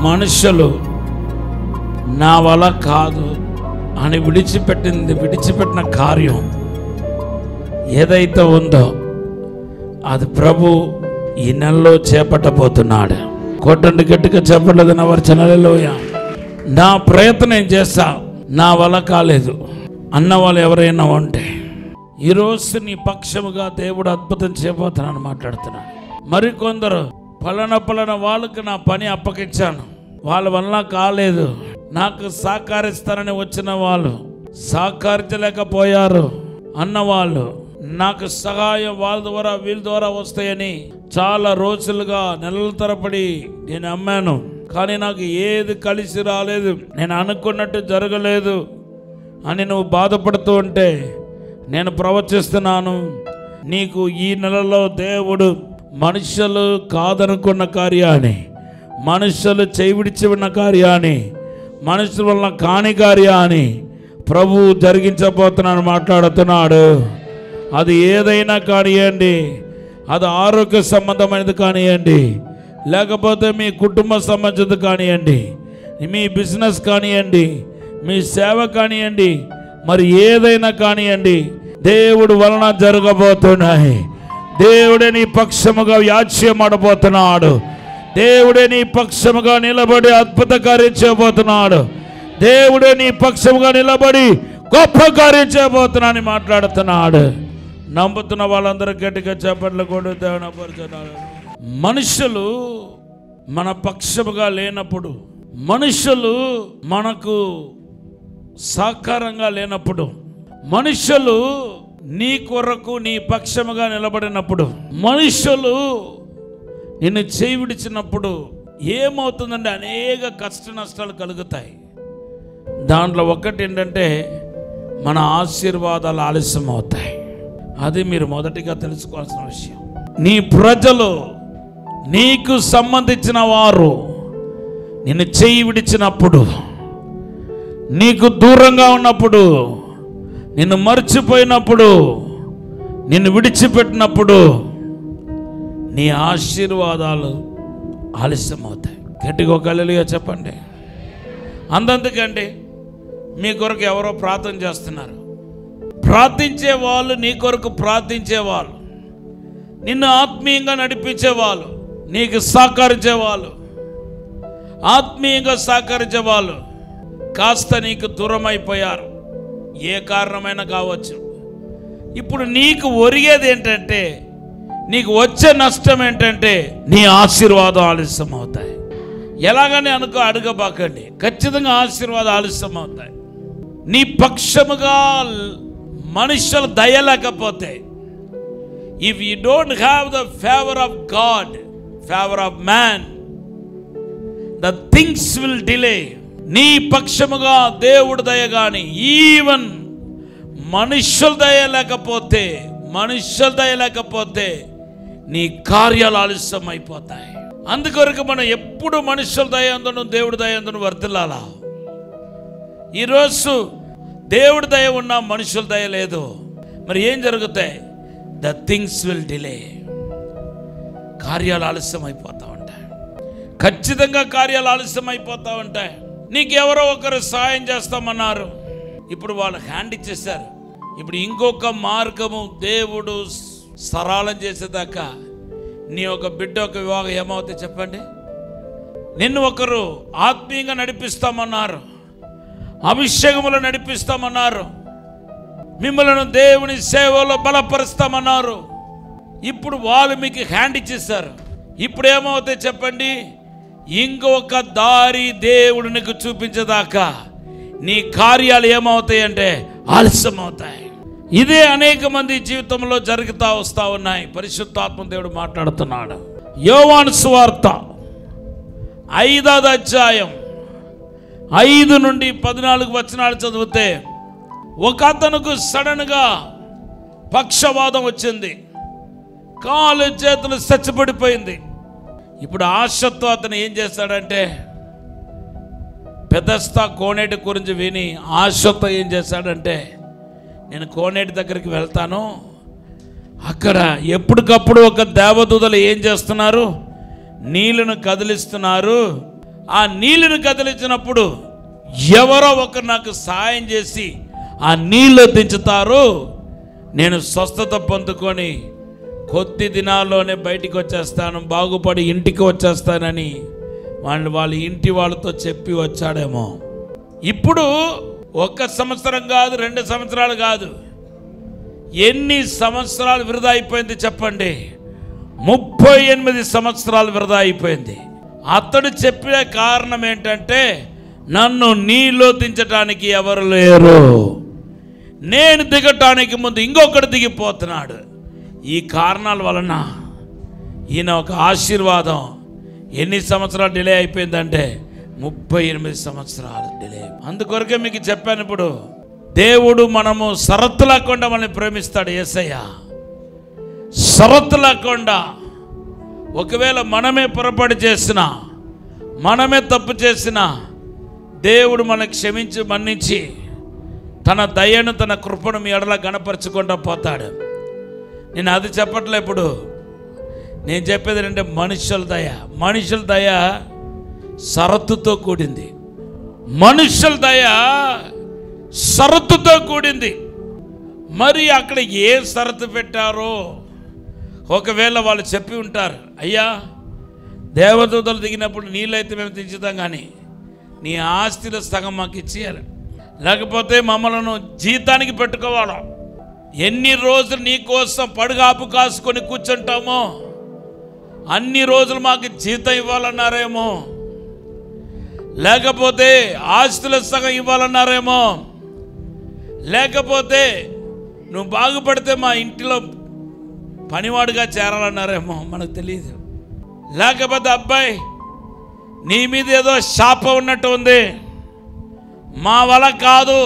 మనుషులు నా వల్ల కాదు అని విడిచిపెట్టిన కార్యం ఏదైతే ఉందో అది ప్రభు ఈ నెలలో చేపట్టబోతున్నాడు. కొట్టండి గట్టిగా, చెప్పలేదు నా వచనాలలోయ. నా ప్రయత్నం చేస్తా, నా వల్ల కాలేదు అన్న వాళ్ళు ఎవరైనా ఉంటే ఈరోజు నీ పక్షముగా దేవుడు అద్భుతం చేయబోతున్నాను మాట్లాడుతున్నాను. మరికొందరు పలానా వాళ్ళకి నా పని అప్పగించాను, వాళ్ళ వల్ల కాలేదు, నాకు సహకరిస్తానని వచ్చిన వాళ్ళు సహకరించలేకపోయారు అన్నవాళ్ళు, నాకు సహాయం వాళ్ళ ద్వారా వీళ్ళ ద్వారా వస్తాయని చాలా రోజులుగా నెలల తరబడి నేను అమ్మాను, కానీ నాకు ఏది కలిసి రాలేదు, నేను అనుకున్నట్టు జరగలేదు అని నువ్వు బాధపడుతూ ఉంటే నేను ప్రవచిస్తున్నాను, నీకు ఈ నెలలో దేవుడు మనుషులు కాదనుకున్న కార్యాన్ని, మనుషులు చేవిడిచి ఉన్న కార్యాన్ని, మనుషుల వల్ల కాని కార్యాన్ని ప్రభు జరిగించబోతున్నాను మాట్లాడుతున్నాడు. అది ఏదైనా కానివ్వండి, అది ఆరోగ్య సంబంధమైనది కానివ్వండి, లేకపోతే మీ కుటుంబ సంబంధించినది కానివ్వండి, మీ బిజినెస్ కానివ్వండి, మీ సేవ కానివ్వండి, మరి ఏదైనా కానివ్వండి, దేవుడు వలన జరగబోతున్నాయి. దేవుడే నీ పక్షముగా వ్యాజ్యమాడబోతున్నాడు. దేవుడే నీ పక్షముగా నిలబడి అద్భుత కార్యం చేయబోతున్నాడు. దేవుడే నీ పక్షముగా నిలబడి గొప్ప కార్యం చేయబోతున్నాను మాట్లాడుతున్నాడు. నమ్ముతున్న వాళ్ళందరూ గట్టిగా చేపట్లు కూడా దేవుడు. మనుషులు మన పక్షముగా లేనప్పుడు, మనుషులు మనకు సహకారంగా లేనప్పుడు, మనుషులు నీ కొరకు నీ పక్షముగా నిలబడినప్పుడు, మనుషులు నిన్ను చేయి విడిచినప్పుడు ఏమవుతుందంటే అనేక కష్ట నష్టాలు కలుగుతాయి. దాంట్లో ఒకటి ఏంటంటే మన ఆశీర్వాదాలు ఆలస్యం అవుతాయి. అది మీరు మొదటిగా తెలుసుకోవాల్సిన విషయం. నీ ప్రజలు, నీకు సంబంధించిన వారు నిన్ను చేయి విడిచినప్పుడు, నీకు దూరంగా ఉన్నప్పుడు, నిన్ను మర్చిపోయినప్పుడు, నిన్ను విడిచిపెట్టినప్పుడు నీ ఆశీర్వాదాలు ఆలస్యం అవుతాయి. గట్టిగా ఒక హల్లెలూయా చెప్పండి. అందందుకండి మీ కొరకు ఎవరో ప్రార్థన చేస్తున్నారు. ప్రార్థించే వాళ్ళు, నీ కొరకు ప్రార్థించేవాళ్ళు, నిన్ను ఆత్మీయంగా నడిపించేవాళ్ళు, నీకు సహకరించేవాళ్ళు, ఆత్మీయంగా సహకరించేవాళ్ళు కాస్త నీకు దూరం అయిపోయారు. ఏ కారణమైనా కావచ్చు. ఇప్పుడు నీకు ఒరిగేది ఏంటంటే, నీకు వచ్చే నష్టం ఏంటంటే నీ ఆశీర్వాదం ఆలస్యం అవుతాయి. ఎలాగని అడగబాకండి, ఖచ్చితంగా ఆశీర్వాదం ఆలస్యం అవుతాయి. నీ పక్షముగా మనుషులు దయ లేకపోతే, if you don't have the favour of God, favour of man, the things will delay. నీ పక్షముగా దేవుడు దయ కానీ, ఈవెన్ మనుషుల దయ లేకపోతే నీ కార్యాలు ఆలస్యం అయిపోతాయి. అందుకొరకు మనం ఎప్పుడు మనుషుల దయ అందును దేవుడి దయ అందును వర్తిల్లాలా. ఈరోజు దేవుడి దయ ఉన్నా మనుషుల దయ లేదు, మరి ఏం జరుగుతాయి? The things will delay. కార్యాలు ఆలస్యం అయిపోతూ ఉంటాయి. ఖచ్చితంగా కార్యాలు ఆలస్యం అయిపోతూ ఉంటాయి. నీకెవరో ఒకరు సాయం చేస్తామన్నారు, ఇప్పుడు వాళ్ళు హ్యాండ్ ఇచ్చేశారు. ఇప్పుడు ఇంకొక మార్గము దేవుడు సరళం చేసేదాకా నీ ఒక బిడ్డ ఒక వివాహం ఏమవుతాయి చెప్పండి? నిన్ను ఒకరు ఆత్మీయంగా నడిపిస్తామన్నారు, అభిషేకములో నడిపిస్తామన్నారు, మిమ్మల్ని దేవుని సేవలో బలపరుస్తామన్నారు. ఇప్పుడు వాళ్ళు మీకు హ్యాండ్ ఇచ్చేస్తారు. ఇప్పుడు ఏమవుతాయి చెప్పండి? ఇంకొక దారి దేవుడు నీకు చూపించేదాకా నీ కార్యాలు ఏమవుతాయి అంటే ఆలస్యం అవుతాయి. ఇదే అనేక మంది జీవితంలో జరుగుతూ వస్తూ ఉన్నాయి. పరిశుద్ధాత్మ దేవుడు మాట్లాడుతున్నాడు. యోవాను సువార్త 5వ అధ్యాయం 5 నుండి 14 వచనాలు చదివితే, ఒక అతనుకు సడన్గా పక్షవాదం వచ్చింది, కాళ్ళు చేతులు చచ్చిపడిపోయింది. ఇప్పుడు ఆశతో అతను ఏం చేస్తాడంటే, బెతెస్దా కోనేటి గురించి విని ఆశతో ఏం చేశాడంటే, నేను కోనేటి దగ్గరికి వెళ్తాను, అక్కడ ఎప్పటికప్పుడు ఒక దేవదూతలు ఏం చేస్తున్నారు, నీళ్లను కదిలిస్తున్నారు, ఆ నీళ్ళను కదిలించినప్పుడు ఎవరో ఒకరు నాకు సహాయం చేసి ఆ నీళ్ళు దించుతారు, నేను స్వస్థత పొందుకొని కొద్ది దినాల్లోనే బయటికి వచ్చేస్తాను, బాగుపడి ఇంటికి వచ్చేస్తానని వాళ్ళ ఇంటి వాళ్ళతో చెప్పి వచ్చాడేమో. ఇప్పుడు 1 సంవత్సరం కాదు, 2 సంవత్సరాలు కాదు, ఎన్ని సంవత్సరాలు వృధా అయిపోయింది చెప్పండి? 38 సంవత్సరాలు వృధా అయిపోయింది. అతడు చెప్పిన కారణం ఏంటంటే, నన్ను నీళ్ళు దించడానికి ఎవరు లేరు, నేను దిగటానికి ముందు ఇంకొకటి దిగిపోతున్నాడు. ఈ కారణాల వలన ఈయన ఒక ఆశీర్వాదం ఎన్ని సంవత్సరాలు డిలే అయిపోయిందంటే 38 సంవత్సరాలు డిలే. అందుకొరకే మీకు చెప్పాను, ఇప్పుడు దేవుడు మనము షరతు లేకుండా మనల్ని ప్రేమిస్తాడు. యేసయ్య షరతు లేకుండా, ఒకవేళ మనమే పొరపాటు చేసినా, మనమే తప్పు చేసినా దేవుడు మనకు క్షమించి మన్నించి తన దయను, తన కృపను మీ ఎడల గణపరచుకుంటూ పోతాడు. నేను అది చెప్పట్లే, ఇప్పుడు నేను చెప్పేది ఏంటంటే మనుషుల దయ షరతుతో కూడింది. మనుషుల దయ షరతుతో కూడింది. మరి అక్కడ ఏ షరతు పెట్టారో, ఒకవేళ వాళ్ళు చెప్పి ఉంటారు, అయ్యా దేవదూతలు దిగినప్పుడు నీళ్ళైతే మేము దించుతాం, కానీ నీ ఆస్తిలో సగం మాకు ఇచ్చేయాలి, లేకపోతే మమ్మల్ని జీతానికి పెట్టుకోవాలి. ఎన్ని రోజులు నీ కోసం పడుగాపు కాసుకొని కూర్చుంటామో అన్ని రోజులు మాకు జీతం ఇవ్వాలన్నారేమో, లేకపోతే ఆస్తుల సగం ఇవ్వాలన్నారేమో, లేకపోతే నువ్వు బాగుపడితే మా ఇంటిలో పనివాడుగా చేరాలన్నారేమో, మనకు తెలియదు. లేకపోతే అబ్బాయి నీ మీద ఏదో శాపం ఉన్నట్టు ఉంది, మా వల్ల కాదు,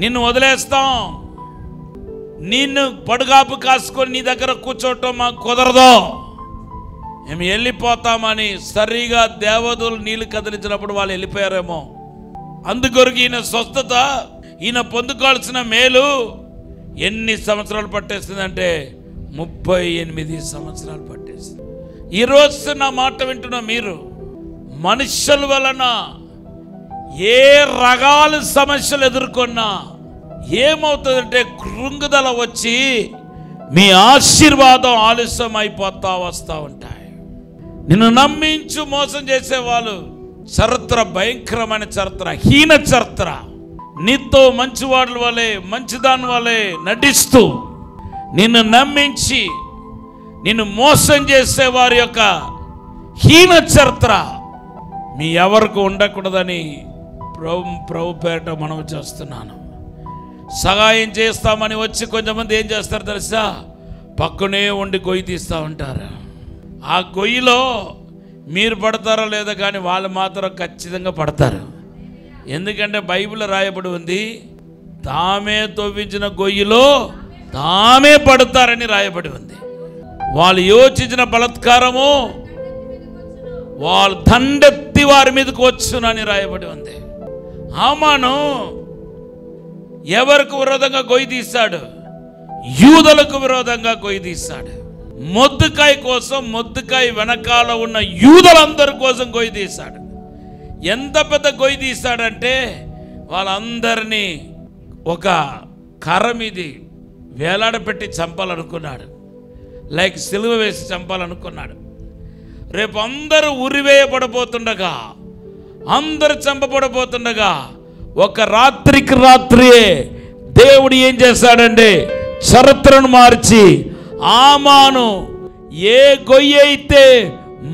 నిన్ను వదిలేస్తాం, నిన్ను పడుగాపు కాసుకొని నీ దగ్గర కూర్చోవటం మాకు కుదరదు, మేము వెళ్ళిపోతామని సరిగా దేవదూతలు నీళ్ళు కదిలించినప్పుడు వాళ్ళు వెళ్ళిపోయారేమో. అందుకొరకు ఈయన స్వస్థత, ఈయన పొందుకోవాల్సిన మేలు ఎన్ని సంవత్సరాలు పట్టేస్తుందంటే 38 సంవత్సరాలు పట్టేస్తుంది. ఈరోజు నా మాట వింటున్న మీరు, మనుషుల వలన ఏ రకాల సమస్యలు ఎదుర్కొన్నా ఏమవుతుందంటే కృంగుదల వచ్చి మీ ఆశీర్వాదం ఆలస్యం అయిపోతా వస్తూ ఉంటాయి. నిన్ను నమ్మించు మోసం చేసేవాళ్ళు చరిత్ర భయంకరమైన చరిత్ర, హీన చరిత్ర. నీతో మంచివాళ్ళ వలె, మంచిదాని వలె నటిస్తూ నిన్ను నమ్మించి నిన్ను మోసం చేసే వారి యొక్క హీన చరిత్ర మీ ఎవరికి ఉండకూడదని ప్రభు పేరిట మనం చేస్తున్నాను. సహాయం చేస్తామని వచ్చి కొంతమంది ఏం చేస్తారు తెలుసా? పక్కనే ఉండి గొయ్యి తీస్తూ ఉంటారు. ఆ గొయ్యిలో మీరు పడతారో లేదో కానీ వాళ్ళు మాత్రం ఖచ్చితంగా పడతారు. ఎందుకంటే బైబిల్లో రాయబడి ఉంది, తామే తవ్వించిన గొయ్యిలో తామే పడతారని రాయబడి ఉంది. వాళ్ళు యోచించిన బలత్కారము వాళ్ళు దండెత్తి వారి మీదకి వచ్చునని రాయబడి ఉంది. హామాను ఎవరికి విరోధంగా గొయ్యి తీశాడు? యూదులకు విరోధంగా గొయ్యి తీశాడు. మొద్దుకాయ కోసం, మొద్దుకాయ వెనకాల ఉన్న యూదులందరి కోసం గొయ్యి తీశాడు. ఎంత పెద్ద గొయ్యి తీశాడంటే వాళ్ళందరినీ ఒక కర్ర మీది వేలాడపెట్టి చంపాలనుకున్నాడు, లైక్ సిలువ వేసి చంపాలనుకున్నాడు. రేపు అందరూ ఉరివేయబడబోతుండగా, అందరు చంపబడబోతుండగా ఒక రాత్రికి రాత్రియే దేవుడు ఏం చేశాడంటే చరిత్రను మార్చి, హామాను ఏ గొయ్యి అయితే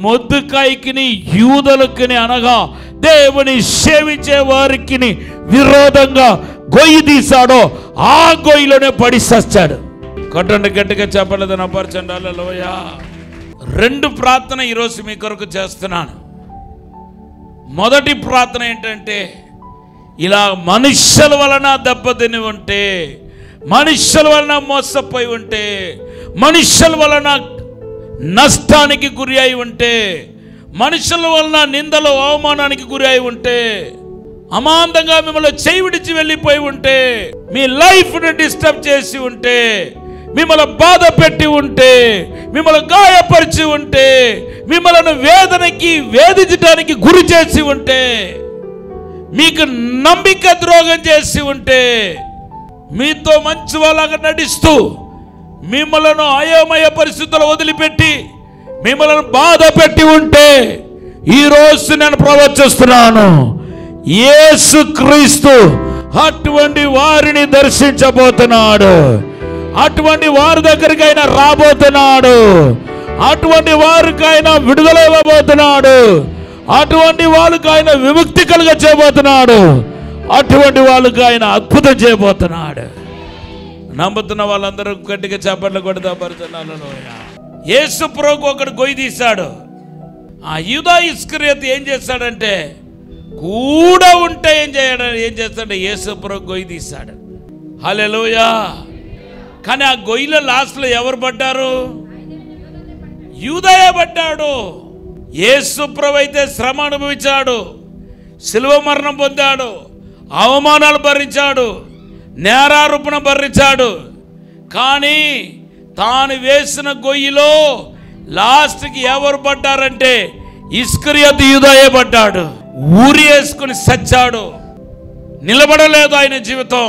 మొద్దుకాయకిని యూదులకిని అనగా దేవుని సేవించే వారికి విరోధంగా గొయ్యి తీశాడో ఆ గొయ్యిలోనే పడి సచ్చాడు. కొట్టండి గట్టిగా, చెప్పలేదు నపరచండి. హల్లెలూయా. 2 ప్రార్థన ఈరోజు మీ కొరకు చేస్తున్నాను. మొదటి ప్రార్థన ఏంటంటే, ఇలా మనుష్యుల వలన దెబ్బతిని ఉంటే, మనుష్యుల వలన మోసపోయి ఉంటే, మనుష్యుల వలన నష్టానికి గురి అయి ఉంటే, మనుషుల వలన నిందలు అవమానానికి గురి అయి ఉంటే, అమాంతంగా మిమ్మల్ని చేయి విడిచి వెళ్ళిపోయి ఉంటే, మీ లైఫ్ని డిస్టర్బ్ చేసి ఉంటే, మిమ్మల్ని బాధ పెట్టి ఉంటే, మిమ్మల్ని గాయపరిచి ఉంటే, మిమ్మల్ని వేదనకి వేధించడానికి గురి చేసి ఉంటే, మీకు నమ్మిక ద్రోహం చేసి ఉంటే, మీతో మంచి వాళ్ళగా నటిస్తూ మిమ్మలను అయోమయ పరిస్థితులు వదిలిపెట్టి మిమ్మల్ని బాధ పెట్టి ఉంటే, ఈరోజు నేను ప్రవచిస్తున్నాను, యేసుక్రీస్తు అటువంటి వారిని దర్శించబోతున్నాడు. అటువంటి వారి దగ్గరికి ఆయన రాబోతున్నాడు. అటువంటి వారికి ఆయన విడుదల ఇవ్వబోతున్నాడు. అటువంటి వాళ్ళకి ఆయన విముక్తి కలుగ చేయబోతున్నాడు. అటువంటి వాళ్ళకి ఆయన అద్భుతం చేయబోతున్నాడు. నమ్ముతున్న వాళ్ళందరూ గట్టిగా చప్పట్లు కొడతా పడుతున్నాను. యేసు ప్రభువుకు ఒకడు గొయ్యి తీశాడు. ఆ యూదా ఇస్కరియోతు ఏం చేస్తాడంటే, కూడా ఉంటే ఏం చేస్తాడంటే యేసు ప్రభువుకు గొయ్యి తీశాడు. హల్లెలూయా. కానీ ఆ గొయ్యిలో లాస్ట్లో ఎవరు పడ్డారు? యూదయే పడ్డాడు. యేసు ప్రభువు అయితే శ్రమ అనుభవించాడు, శిలువ మరణం పొందాడు, అవమానాలు భరించాడు, నేరారోపణ భరించాడు. కానీ తాను వేసిన గొయ్యిలో లాస్ట్కి ఎవరు పడ్డారంటే ఇస్కరియోతు యూదయే పడ్డాడు. ఊరి వేసుకుని సచ్చాడు. నిలబడలేదు ఆయన జీవితం.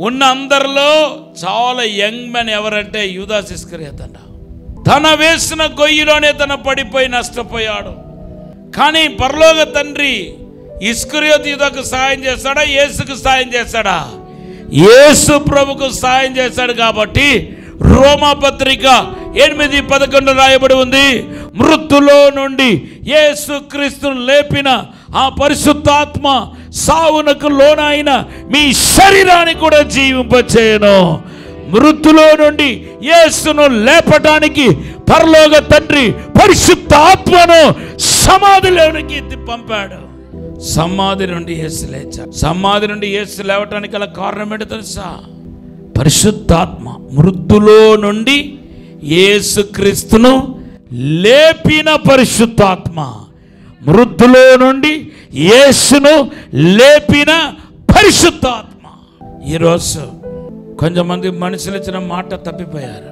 ఉన్న అందరిలో చాలా యంగ్ మ్యాన్ ఎవరంటే యూదాస్ ఇస్కరియోతు అన్న. తన వేసిన గొయ్యిలోనే తన పడిపోయి నష్టపోయాడు. కానీ పరలోక తండ్రి ఇస్కరియోతు యూదాకు సాయం చేస్తాడా? యేసుకు సాయం చేస్తాడా? యేసు ప్రభుకు సాయం చేస్తాడు. కాబట్టి రోమాపత్రిక 8:11 రాయబడి ఉంది, మృతులో నుండి యేసుక్రీస్తును లేపిన ఆ పరిశుద్ధాత్మ సావునకు లోనైన మీ శరీరాన్ని కూడా జీవింపచేయను. మృతులో నుండి యేసును లేపటానికి పరలోక తండ్రి పరిశుద్ధాత్మను సమాధిలోనికి పంపాడు. సమాధి నుండి యేసు లేచాడు. సమాధి నుండి యేసు లేవటానికి గల కారణం ఏంటో తెలుసా? పరిశుద్ధాత్మ. మృతులో నుండి యేసుక్రీస్తును లేపిన పరిశుద్ధాత్మ. మృతులో నుండి యేసును లేపిన పరిశుద్ధాత్మ. ఈరోజు కొంతమంది మనుషులు ఇచ్చిన మాట తప్పిపోయారు.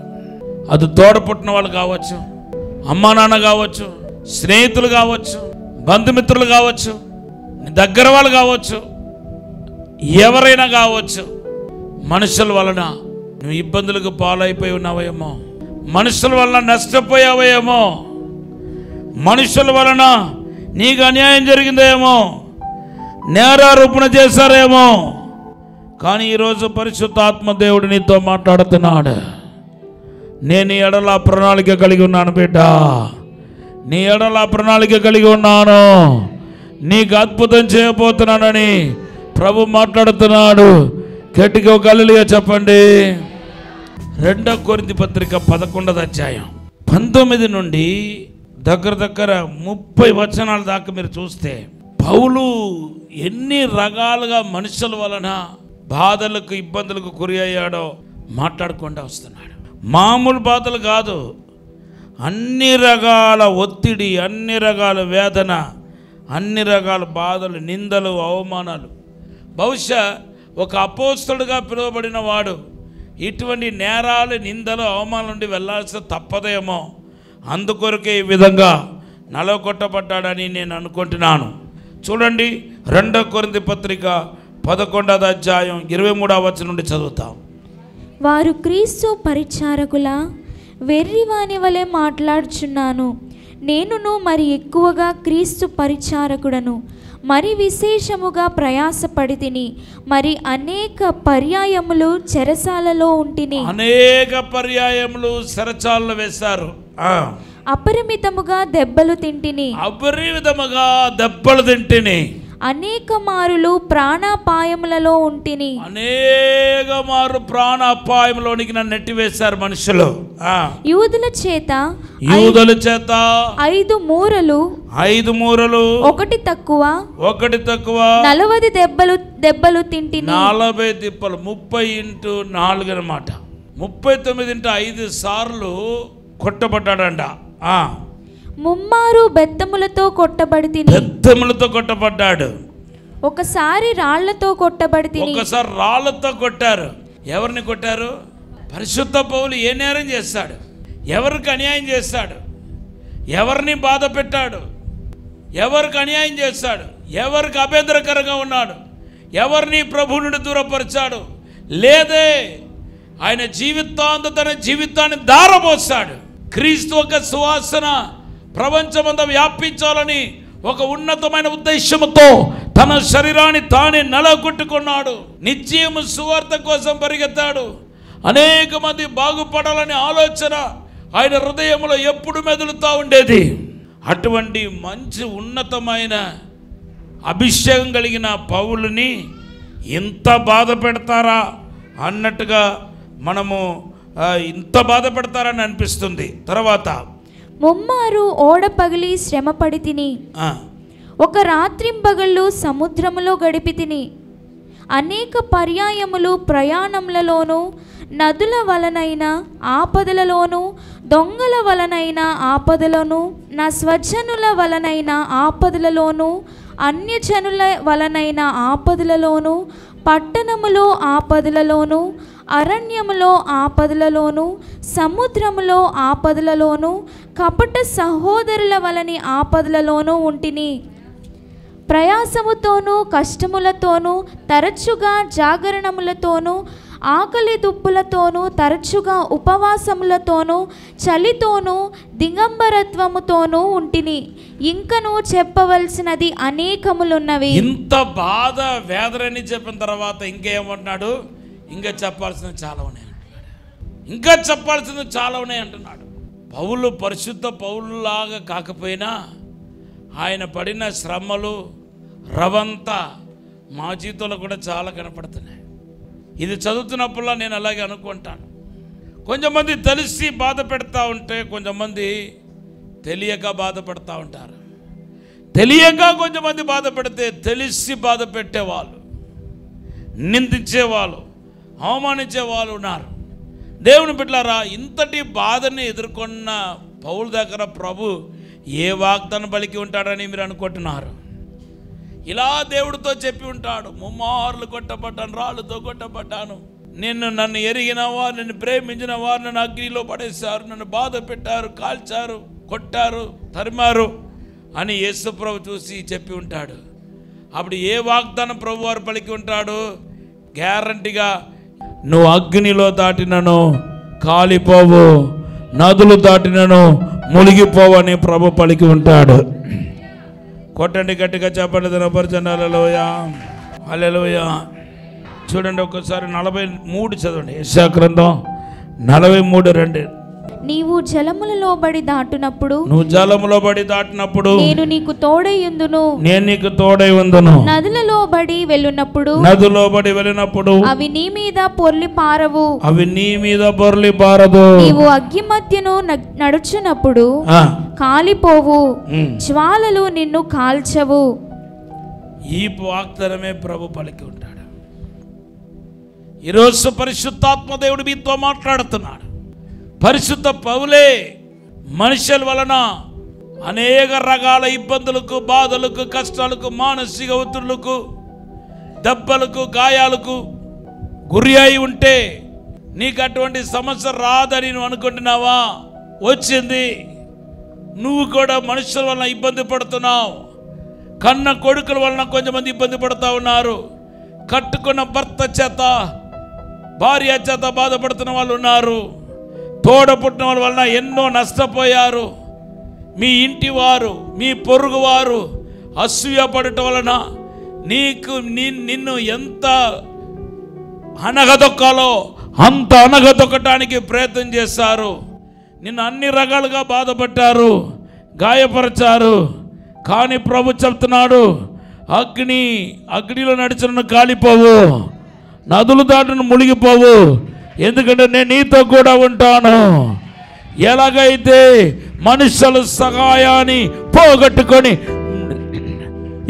అది తోడపుట్టిన వాళ్ళు కావచ్చు, అమ్మా నాన్న కావచ్చు, స్నేహితులు కావచ్చు, బంధుమిత్రులు కావచ్చు, దగ్గర వాళ్ళు కావచ్చు, ఎవరైనా కావచ్చు. మనుషుల వలన నువ్వు ఇబ్బందులకు పాలైపోయి ఉన్నావేమో, మనుషుల వలన నష్టపోయావేమో, మనుషుల వలన నీకు అన్యాయం జరిగిందేమో, నేరారోపణ చేశారేమో. కానీ ఈరోజు పరిశుద్ధాత్మ దేవుడు నీతో మాట్లాడుతున్నాడు. నేను నీ ఎడల ప్రణాళిక కలిగి ఉన్నాను బిడ్డ, నీ ఎడల ప్రణాళిక కలిగి ఉన్నాను, నీకు అద్భుతం చేయబోతున్నానని ప్రభు మాట్లాడుతున్నాడు. గట్టిగా ఒక హల్లెలూయా చెప్పండి. 2 కొరింథీ పత్రిక 11వ అధ్యాయం 19 నుండి దగ్గర 30 వచనాల దాకా మీరు చూస్తే పౌలు ఎన్ని రకాలుగా మనుషుల వలన బాధలకు ఇబ్బందులకు గురి అయ్యాడో మాట్లాడుకుంటూ వస్తున్నాడు. మామూలు బాధలు కాదు, అన్ని రకాల ఒత్తిడి, అన్ని రకాల వేదన, అన్ని రకాల బాధలు, నిందలు, అవమానాలు. బహుశా ఒక అపోస్తలుడుగా పిలువబడిన వాడు ఇటువంటి నేరాలు, నిందలు, అవమానాల నుండి వెళ్ళాల్సిన తప్పదేమో. అందుకొరకే ఈ విధంగా నలగొట్టబడ్డాడని నేను అనుకుంటున్నాను. చూడండి, 2 కొరింథీ పత్రిక 11వ అధ్యాయం 23వ వచనం నుండి చదువుతాం. వారు క్రీస్తు పరిచారకుల వెర్రివాని వలె మాట్లాడుచున్నాను. నేనును మరి ఎక్కువగా క్రీస్తు పరిచారకుడను, మరి విశేషముగా ప్రయాసపడి తిని, మరి అనేక పర్యాయములు చెరసాలలో ఉంటిని. అనేక పర్యాయములు చెరసాలలో వేశారు. అపరిమితముగా దెబ్బలు తింటిని. అపరిమితముగా దెబ్బలు తింటిని. అనేక మారులు ప్రాణాపాయములలో ఉంటిని. అనేక మారు ప్రాణాపాయంలోనికి నన్ను నెట్టివేశారు మనుషులు. యూదుల చేత 5 మూరలు, 5 మూరలు, ఒకటి తక్కువ 40 దెబ్బలు తింటిని. 40 దెబ్బలు 30 × 4 అన్నమాట. 39 × 5 సార్లు కొట్టబడ్డాడంట. ముమ్మారు బెత్తములతో కొట్టబడి, బెత్తములతో కొట్టబడ్డాడు. ఒకసారి రాళ్లతో కొట్టబడి, ఒకసారి రాళ్లతో కొట్టారు. ఎవరిని కొట్టారు? పరిశుద్ధ పౌలు ఏ నేరం చేస్తాడు? ఎవరికి అన్యాయం చేస్తాడు? ఎవరిని బాధ పెట్టాడు, ఎవరికి అన్యాయం చేశాడు, ఎవరికి అభ్యంతరకరంగా ఉన్నాడు, ఎవరిని ప్రభు నుండి దూరపరిచాడు? లేదే. ఆయన తన జీవితాన్ని ధారపోసాడు. క్రీస్తు ఒక సువాసన ప్రపంచమంతా వ్యాపించాలని ఒక ఉన్నతమైన ఉద్దేశంతో తన శరీరాన్ని తానే నలగొట్టుకున్నాడు. నిత్యము సువార్త కోసం పరిగెత్తాడు. అనేక మంది బాగుపడాలనే ఆలోచన ఆయన హృదయంలో ఎప్పుడు మెదులుతూ ఉండేది. అటువంటి మంచి ఉన్నతమైన అభిషేకం కలిగిన పౌలుని ఇంత బాధ పెడతారా అన్నట్టుగా మనము ఇంత బాధ పెడతారని అనిపిస్తుంది. తర్వాత ముమ్మారు ఓడ పగిలి శ్రమపడి తిని, ఒక రాత్రింపగళ్ళు సముద్రములో గడిపి తిని, అనేక పర్యాయములు ప్రయాణములలోనూ, నదుల వలనైన ఆపదలలోనూ, దొంగల వలనైన ఆపదలను, నా స్వజనుల వలనైన ఆపదలలోనూ, అన్యజనుల వలనైన ఆపదలలోనూ, పట్టణములో ఆపదలలోనూ, అరణ్యములో ఆపదలలోనూ, సముద్రములో ఆపదలలోనూ, కపట సహోదరుల వలని ఆపదలలోనూ ఉంటిని. ప్రయాసముతోనూ కష్టములతోనూ, తరచుగా జాగరణములతోనూ, ఆకలి దుప్పులతోనూ, తరచుగా ఉపవాసములతోనూ, చలితోనూ, దిగంబరత్వముతోనూ ఉంటిని. ఇంకనూ చెప్పవలసినది అనేకములున్నవి. ఇంత బాధ వేదనని చెప్పిన తర్వాత ఇంకేమంటున్నాడు? ఇంకా చెప్పాల్సినవి చాలా ఉన్నాయి అంటున్నాడు. ఇంకా చెప్పాల్సినవి చాలా ఉన్నాయి అంటున్నాడు. పౌలు పరిశుద్ధ పౌలులాగా కాకపోయినా ఆయన పడిన శ్రమలు రవంతా మా జీవితంలో కూడా చాలా కనపడుతున్నాయి. ఇది చదువుతున్నప్పుడులా నేను అలాగే అనుకుంటాను. కొంతమంది తెలిసి బాధ పెడతా ఉంటే, కొంతమంది తెలియక బాధపడతా ఉంటారు. తెలియక కొంతమంది బాధ పెడితే, తెలిసి బాధ పెట్టేవాళ్ళు, నిందించేవాళ్ళు, అవమానించే వాళ్ళు ఉన్నారు. దేవుని బిడ్డలారా, ఇంతటి బాధని ఎదుర్కొన్న పౌలు దగ్గర ప్రభు ఏ వాగ్దానం పలికి ఉంటాడని మీరు అనుకుంటున్నారు? ఇలా దేవుడితో చెప్పి ఉంటాడు, ముమ్మార్లు కొట్టబడ్డాను, రాళ్ళతో కొట్టబడ్డాను, నన్ను ఎరిగిన వారు, నిన్ను ప్రేమించిన వారు నన్ను అగ్నిలో పడేశారు, నన్ను బాధ పెట్టారు, కాల్చారు, కొట్టారు, తరిమారు అని యేసు ప్రభు చూసి చెప్పి ఉంటాడు. అప్పుడు ఏ వాగ్దానం ప్రభు వారు పలికి ఉంటాడు? గ్యారంటీగా నువ్వు అగ్నిలో దాటినను కాలిపోవు, నదులు దాటినను మునిగిపోవని ప్రభు పలికి ఉంటాడు. కొట్టండి గట్టిగా, చెప్పండి దినపరచండి. హల్లెలూయా, హల్లెలూయా. చూడండి ఒక్కసారి 43 చదవండి. యెషయా గ్రంథం 43:2. నీవు జలములలో బడి దాటునప్పుడు, నువ్వు జలములో బడి దాటినప్పుడు నేను నీకు తోడైయుందును, నేను నీకు తోడై ఉందును. నదులలో బడి వెళ్ళినప్పుడు, నదులో బడి వెళ్ళినప్పుడు అవి నీ మీద పొర్లి పారవు, అవి నీ మీద పొర్లి పారదు. నీవు అగ్గి మధ్యను నడుచునప్పుడు కాలిపోవు, జ్వాలలు నిన్ను కాల్చవు. ఈ వాగ్దానమే ప్రభు పలికి ఉంటాడు. ఈరోజు పరిశుద్ధాత్మ దేవుడు మీతో మాట్లాడుతున్నాడు. పరిశుద్ధ పౌలే మనుషుల వలన అనేక రకాల ఇబ్బందులకు, బాధలకు, కష్టాలకు, మానసిక ఒత్తిళ్లకు, దెబ్బలకు, గాయాలకు గురి అయి ఉంటే నీకు అటువంటి సమస్య రాదని నువ్వు అనుకుంటున్నావా? వచ్చింది. నువ్వు కూడా మనుషుల వలన ఇబ్బంది పడుతున్నావు. కన్న కొడుకుల వలన కొంతమంది ఇబ్బంది పడుతూ ఉన్నారు. కట్టుకున్న భర్త చేత, భార్య చేత బాధపడుతున్న వాళ్ళు ఉన్నారు. తోడ పుట్టిన వాళ్ళ వలన ఎన్నో నష్టపోయారు. మీ ఇంటి వారు, మీ పొరుగు వారు అసూయ పడటం వలన నిన్ను ఎంత అనగదొక్కాలో అంత అనగదొక్కటానికి ప్రయత్నం చేశారు. నిన్ను అన్ని రకాలుగా బాధపడ్డారు, గాయపరిచారు. కానీ ప్రభు చెప్తున్నాడు, అగ్నిలో నడిచిన కాలిపోవు, నదులు దాటును మునిగిపోవు, ఎందుకంటే నేను నీతో కూడా ఉంటాను. ఎలాగైతే మనుషుల సహాయాన్ని పోగొట్టుకొని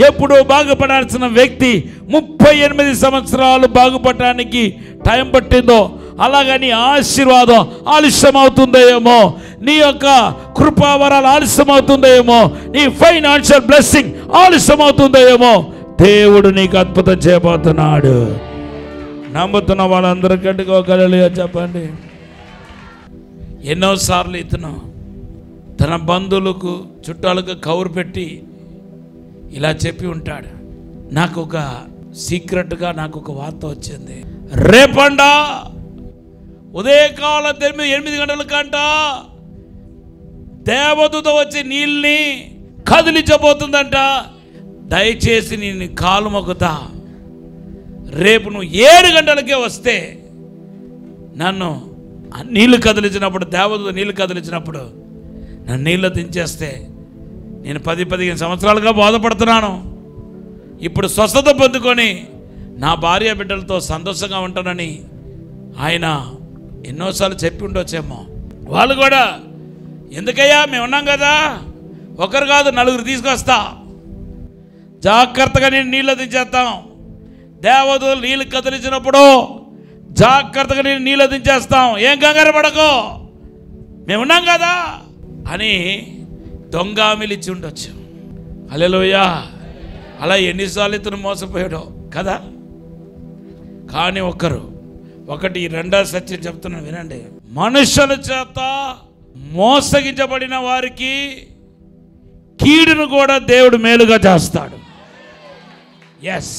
ఎప్పుడు బాగుపడాల్సిన వ్యక్తి 38 సంవత్సరాలు బాగుపడటానికి టైం పట్టిందో, అలాగని ఆశీర్వాదం ఆలస్యం అవుతుందేమో, నీ యొక్క కృపావరాలు ఆలస్యం అవుతుందేమో, నీ ఫైనాన్షియల్ బ్లెస్సింగ్ ఆలస్యం అవుతుందేమో, దేవుడు నీకు అద్భుతం చేయబోతున్నాడు. నమ్ముతున్న వాళ్ళందరికంటే ఒక హల్లెలూయా చెప్పండి. ఎన్నోసార్లు ఇతను తన బంధువులకు చుట్టాలకు కౌరు పెట్టి ఇలా చెప్పి ఉంటాడు, నాకు ఒక సీక్రెట్గా నాకు ఒక వార్త వచ్చింది. రేపండా ఉదయకాల 8 గంటలకంట దేవదూత వచ్చి నీళ్ళని కదిలించబోతుందంట. దయచేసి నేను కాలు మొక్కుతా, రేపు నువ్వు 7 గంటలకే వస్తే నన్ను నీళ్లు కదిలించినప్పుడు, దేవదూత నీళ్లు కదిలించినప్పుడు నన్ను నీళ్ళు దించేస్తే నేను 10-15 సంవత్సరాలుగా బాధపడుతున్నాను. ఇప్పుడు స్వస్థత పొందుకొని నా భార్య బిడ్డలతో సంతోషంగా ఉంటానని ఆయన ఎన్నోసార్లు చెప్పి ఉండొచ్చేమో. వాళ్ళు కూడా ఎందుకయ్యా మేము ఉన్నాం కదా, ఒకరు కాదు 4 తీసుకొస్తా, జాగ్రత్తగా నేను నీళ్ళు దించేస్తాం. దేవదూతలు నీళ్ళు కదిలించినప్పుడు జాగ్రత్తగా నేను నీళ్ళు దించేస్తాం, ఏం కంగారు పడకో, మేమున్నాం కదా అని దొంగామిలిచ్చి ఉండొచ్చు. హల్లెలూయా. అలా ఎన్నిసార్లు ఇతను మోసపోయాడో కదా. కానీ ఒకటి రెండో సత్యం చెప్తున్నాను వినండి. మనుషుల చేత మోసగించబడిన వారికి కీడును కూడా దేవుడు మేలుగా చేస్తాడు. ఎస్,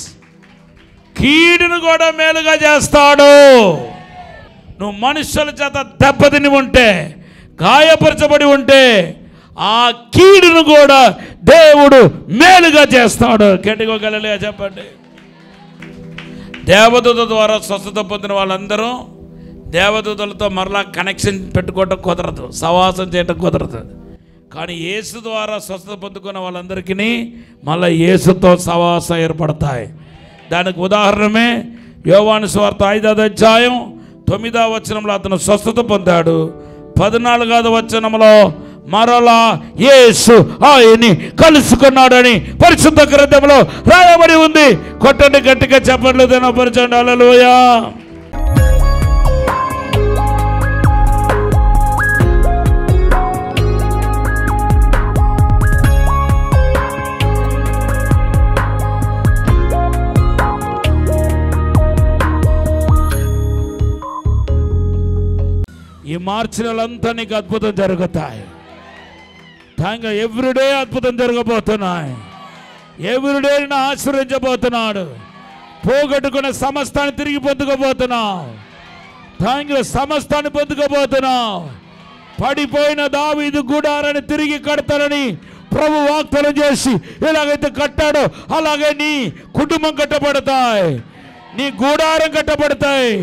కీడును కూడా మేలుగా చేస్తాడు. నువ్వు మనుషుల చేత దెబ్బతిని ఉంటే, గాయపరచబడి ఉంటే, ఆ కీడును కూడా దేవుడు మేలుగా చేస్తాడు. గట్టిగా హల్లెలూయా చెప్పండి. దేవదూత ద్వారా స్వస్థత పొందిన వాళ్ళందరూ దేవదూతలతో మరలా కనెక్షన్ పెట్టుకోవటం కుదరదు, సవాసం చేయటం కుదరదు. కానీ యేసు ద్వారా స్వస్థత పొందుకున్న వాళ్ళందరికీ మళ్ళీ యేసుతో సవాసం ఏర్పడతాయి. దానికి ఉదాహరణమే యోహాను సువార్త 5వ అధ్యాయం 9వ వచనంలో అతను స్వస్థత పొందాడు. 14వ వచనంలో మరలా యేసు ఆయన్ని కలుసుకున్నాడని పరిశుద్ధ గ్రంథంలో రాయబడి ఉంది. కొట్టండి గట్టిగా చెప్పండి, దినపరచండి. హల్లెలూయా. ఈ మార్చి నెలంతా నీకు అద్భుతం జరుగుతాయి. ఎవ్రీడే అద్భుతం జరగబోతున్నాయి. ఎవ్రీడే నిన్ను ఆశీర్వదించబోతున్నాడు. పోగొట్టుకున్న సమస్తాన్ని తిరిగి పొందుకోబోతున్నావు. సమస్తాన్ని పొందుకోబోతున్నావు. పడిపోయిన దావీదు గుడారాన్ని తిరిగి కడతానని ప్రభు వాగ్దానం చేసి ఎలాగైతే కట్టాడో అలాగే నీ కుటుంబం కట్టబడతాయి, నీ గుడారం కట్టబడతాయి.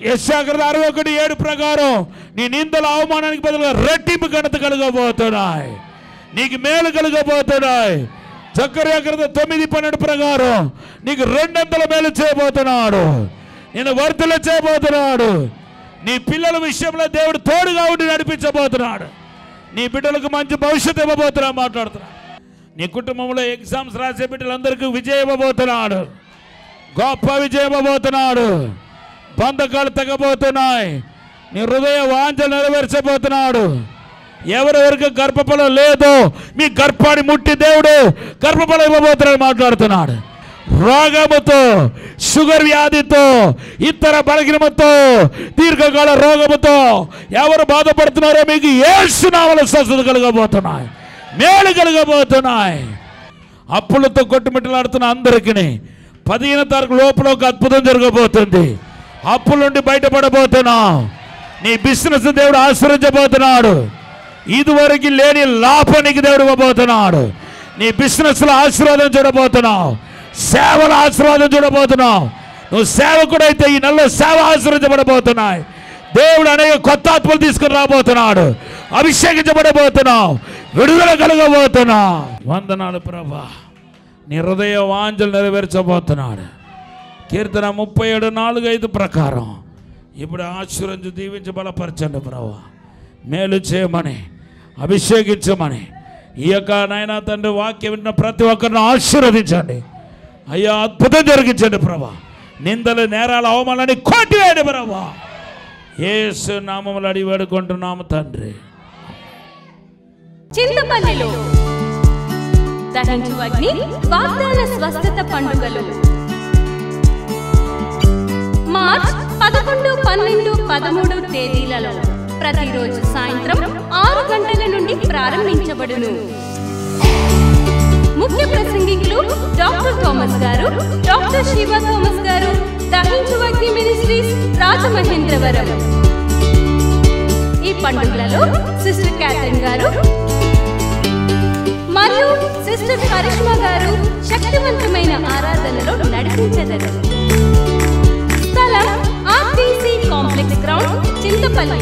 యెషయా 61:7 ప్రకారం నీ నిందల అవమానానికి బదులుగా రెట్టింపు ఘనత కలగబోతున్నాయి, నీకు మేలు కలగబోతున్నాయి. జకర్యా 9:12 ప్రకారం నీకు 200 మేలు చేయబోతున్నాడు, నేను వర్ధల చేయబోతున్నాడు. నీ పిల్లల విషయంలో దేవుడు తోడుగా ఉండి నడిపించబోతున్నాడు. నీ బిడ్డలకు మంచి భవిష్యత్తు ఇవ్వబోతున్నా మాట్లాడుతున్నాడు. నీ కుటుంబంలో ఎగ్జామ్స్ రాసే బిడ్డలందరికీ విజయం ఇవ్వబోతున్నాడు, గొప్ప విజయం ఇవ్వబోతున్నాడు. బంధకాలు తగ్గబోతున్నాయి. నీ హృదయ వాంఛలు నెరవేర్చబోతున్నాడు. ఎవరెవరికి గర్భఫలం లేదో మీ గర్భాన్ని ముట్టి దేవుడు గర్భఫలం ఇవ్వబోతున్నాడు మాట్లాడుతున్నాడు. రోగముతో, షుగర్ వ్యాధితో, ఇతర బలహీనతతో, దీర్ఘకాల రోగముతో ఎవరు బాధపడుతున్నారో మీకు యేసు నామములో స్వస్థత కలగబోతున్నాయి, మేలు కలగబోతున్నాయి. అప్పులతో కొట్టుమిట్టలాడుతున్న అందరికీ 15వ తారీఖు లోపల ఒక అద్భుతం జరగబోతుంది. అప్పుల నుండి బయటపడబోతున్నావు. నీ బిజినెస్ దేవుడు ఆశీర్వదించబోతున్నాడు. ఇదివరకు లేని లాభానికి దేవుడు ఇవ్వబోతున్నాడు. నీ బిజినెస్లో ఆశీర్వాదం చూడబోతున్నావు, సేవల ఆశీర్వాదం చూడబోతున్నావు. నువ్వు సేవకుడైతే ఈ నెలలో సేవ ఆశీర్వదించబడబోతున్నాయి. దేవుడు అనేక కొత్త ఆత్మలు తీసుకుని రాబోతున్నాడు. అభిషేకించబడబోతున్నావు, విడుదల కలగబోతున్నావు. వందనాలు ప్రభా, నీ హృదయ వాంఛలు నెరవేర్చబోతున్నాడు. కీర్తన 37:4-5 ప్రకారం ఇప్పుడు ఆశీర్వదించి దీవించి బలపరచండి ప్రభా, మేలు చేయమని, అభిషేకించమని. ఈ యొక్క నాయనా తండ్రి వాక్యం విన్న ప్రతి ఒక్కరిని ఆశీర్వదించండి అయ్యా, అద్భుతం జరిగించండి ప్రభా. నిందలు, నేరాలు, అవమానాన్ని కొట్టివేయండి ప్రభా. యేసు నామములో అడిగి వేడుకుంటున్నాము తండ్రి. చింతపల్లిలో దహించు అగ్ని వాగ్దాన స్వస్థత పండుగలు మార్చ్ 11, 12, 13 తేదీలలో ప్రతిరోజు సాయంత్రం 6 గంటల నుండి ప్రారంభించబడును. ముఖ్య ప్రసంగికులు డాక్టర్ థామస్ గారు, డాక్టర్ శివ థామస్ గారు, దహించు అగ్ని మినిస్ట్రీస్ రాజమహేంద్రవరం. ఈ పండుగలలో సిస్టర్ క్యాథరిన్ గారు మరియు సిస్టర్ కరిష్మా గారు శక్తివంతమైన ఆరాధనలో నడిపించెదరు. స్థలం ఆర్టీసీ కాంప్లెక్స్ గ్రౌండ్, చింతపల్లి.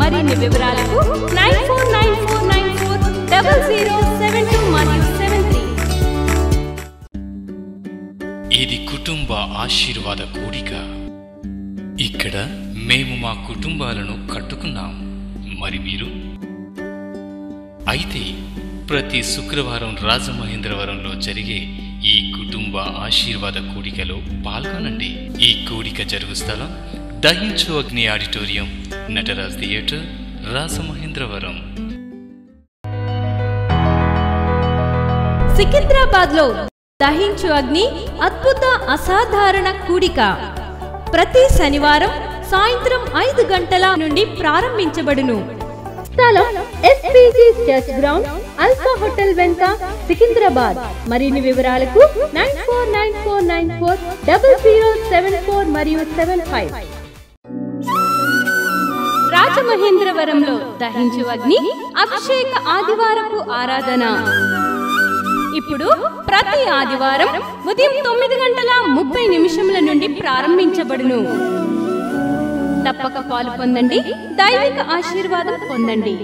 మరిన్ని వివరాలకు 9494940072 మరియు 73. ఇది కుటుంబ ఆశీర్వాద కూడిక. ఇక్కడ మేము మా కుటుంబాలను కట్టుకున్నాం. మరి మీరు? అయితే ప్రతి శుక్రవారం రాజమహేంద్రవరంలో జరిగే ఈ కుటుంబ ఆశీర్వాద కూడికలో పాల్గొనండి. ఈ కూడిక జరుగు స్థలం దహించు అగ్ని ఆడిటోరియం, నటరాజ్ థియేటర్, రాజమహేంద్రవరం. సికింద్రాబాద్ లో దహించు అగ్ని అద్భుత అసాధారణ కూడిక ప్రతి శనివారం సాయంత్రం 5 గంటల నుండి ప్రారంభించబడును. స్థలం SPG church ground, alpha hotel వెనుక, సికింద్రాబాద్. మరిన్ని వివరాలకు 9494940074 మరియు 75. రాజమహేంద్రవరంలో దహించు అగ్ని అభిషేక ఆదివారపు ఆరాధన ఇప్పుడు ప్రతి ఆదివారం ఉదయం 9:30 నుండి ప్రారంభించబడును. తప్పక పాలు పొందండి, దైవిక ఆశీర్వాదం పొందండి.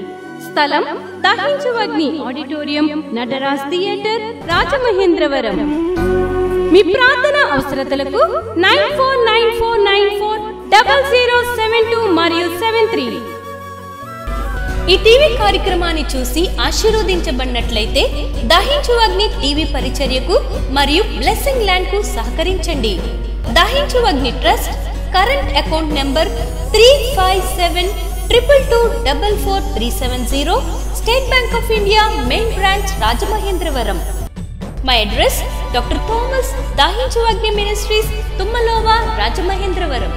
స్థలం దహించు అగ్ని ఆడిటోరియం, నటరాజ్ థియేటర్, రాజమహేంద్రవరం. మీ ప్రార్థన అవసరతలకు 9494940072 మరియు 73. ఈ టీవీ కార్యక్రమాన్ని చూసి ఆశీర్వదించబడినట్లయితే దహించు అగ్ని టీవీ పరిచర్యకు మరియు బ్లెస్సింగ్ ల్యాండ్ కు సహకరించండి. Dahinchu Agni trust current account number 357222444370, State Bank of India main branch, Rajamahendravaram. My address doctor Thomas, Dahinchu Agni ministries, తుమ్మలోవా, Rajamahendravaram.